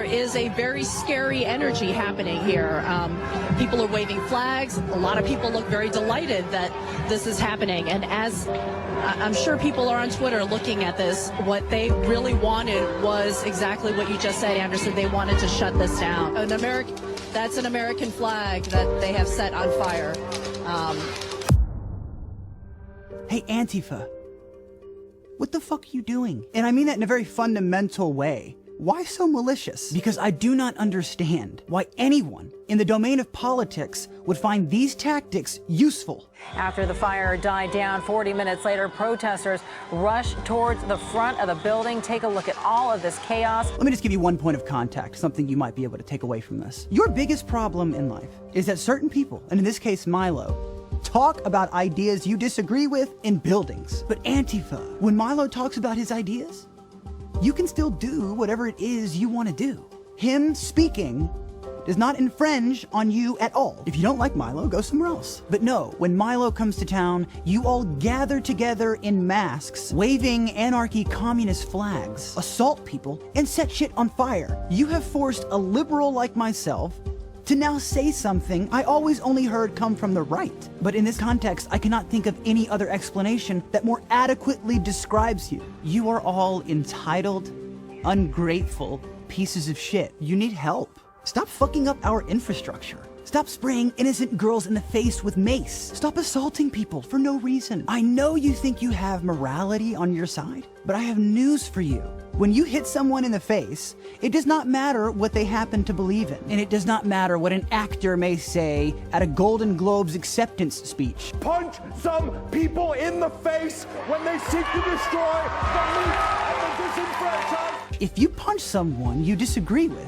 is a very scary energy happening here. People are waving flags. A lot of people look very delighted that this is happening. And as I'm sure people are on Twitter looking at this, what they really wanted was exactly what you just said, Anderson. They wanted to shut this down. That's an American flag that they have set on fire. Hey, Antifa, what the fuck are you doing? And I mean that in a very fundamental way. Why so malicious? Because I do not understand why anyone in the domain of politics would find these tactics useful. After the fire died down, 40 minutes later, protesters rushed towards the front of the building. Take a look at all of this chaos. Let me just give you one point of contact, something you might be able to take away from this. Your biggest problem in life is that certain people, and in this case Milo, talk about ideas you disagree with in buildings. But Antifa, when Milo talks about his ideas, you can still do whatever it is you want to do. Him speaking does not infringe on you at all. If you don't like Milo, go somewhere else. But no, when Milo comes to town, you all gather together in masks, waving anarchy communist flags, assault people, and set shit on fire. You have forced a liberal like myself to now say something I always only heard come from the right. But in this context, I cannot think of any other explanation that more adequately describes you. You are all entitled, ungrateful pieces of shit. You need help. Stop fucking up our infrastructure. Stop spraying innocent girls in the face with mace. Stop assaulting people for no reason. I know you think you have morality on your side, but I have news for you. When you hit someone in the face, it does not matter what they happen to believe in. And it does not matter what an actor may say at a Golden Globes acceptance speech. Punch some people in the face when they seek to destroy the meat of the disenfranchised. If you punch someone you disagree with,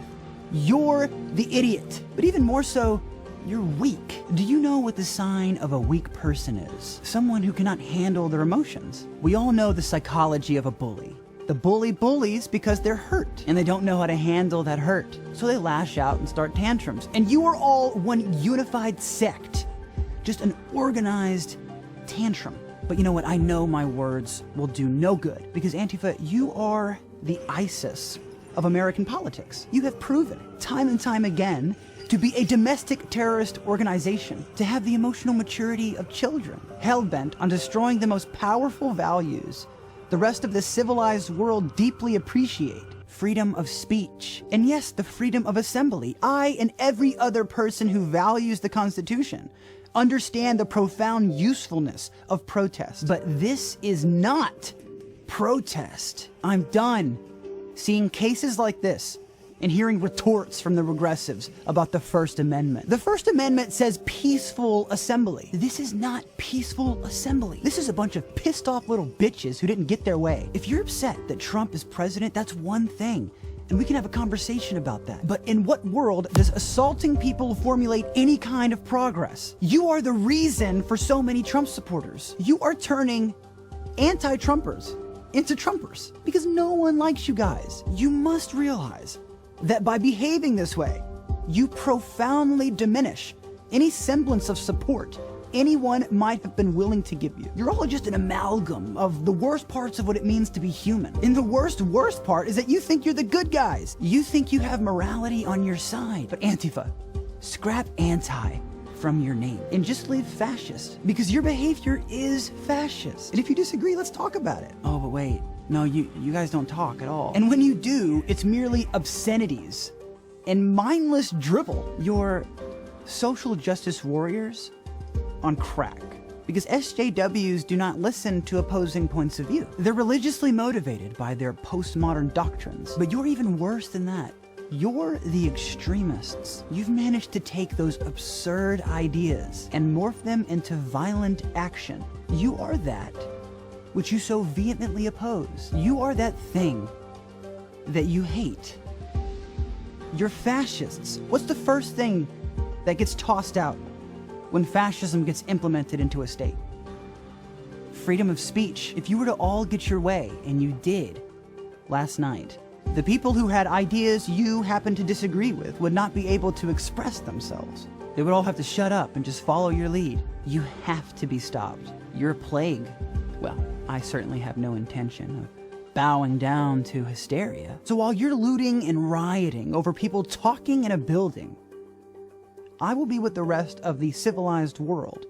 you're the idiot. But even more so, you're weak. Do you know what the sign of a weak person is? Someone who cannot handle their emotions. We all know the psychology of a bully. The bully bullies because they're hurt and they don't know how to handle that hurt. So they lash out and start tantrums. And you are all one unified sect. Just an organized tantrum. But you know what? I know my words will do no good because Antifa, you are the ISIS of American politics. You have proven time and time again to be a domestic terrorist organization, to have the emotional maturity of children, hell-bent on destroying the most powerful values the rest of the civilized world deeply appreciate. Freedom of speech. And yes, the freedom of assembly. I and every other person who values the Constitution understand the profound usefulness of protest. But this is not protest. I'm done seeing cases like this and hearing retorts from the regressives about the First Amendment. The First Amendment says peaceful assembly. This is not peaceful assembly. This is a bunch of pissed off little bitches who didn't get their way. If you're upset that Trump is president, that's one thing, and we can have a conversation about that. But in what world does assaulting people formulate any kind of progress? You are the reason for so many Trump supporters. You are turning anti-Trumpers into Trumpers because no one likes you guys. You must realize that by behaving this way, you profoundly diminish any semblance of support anyone might have been willing to give you. You're all just an amalgam of the worst parts of what it means to be human. And the worst part is that you think you're the good guys. You think you have morality on your side. But Antifa, scrap anti from your name and just leave fascist, because your behavior is fascist. And if you disagree, let's talk about it. Oh, but wait. No, you guys don't talk at all. And when you do, it's merely obscenities and mindless drivel. You're social justice warriors on crack. Because SJWs do not listen to opposing points of view. They're religiously motivated by their postmodern doctrines. But you're even worse than that. You're the extremists. You've managed to take those absurd ideas and morph them into violent action. You are that which you so vehemently oppose. You are that thing that you hate. You're fascists. What's the first thing that gets tossed out when fascism gets implemented into a state? Freedom of speech. If you were to all get your way, and you did last night, the people who had ideas you happen to disagree with would not be able to express themselves. They would all have to shut up and just follow your lead. You have to be stopped. You're a plague. Well, I certainly have no intention bowing down to hysteria. So while you're looting and rioting over people talking in a building, I will be with the rest of the civilized world,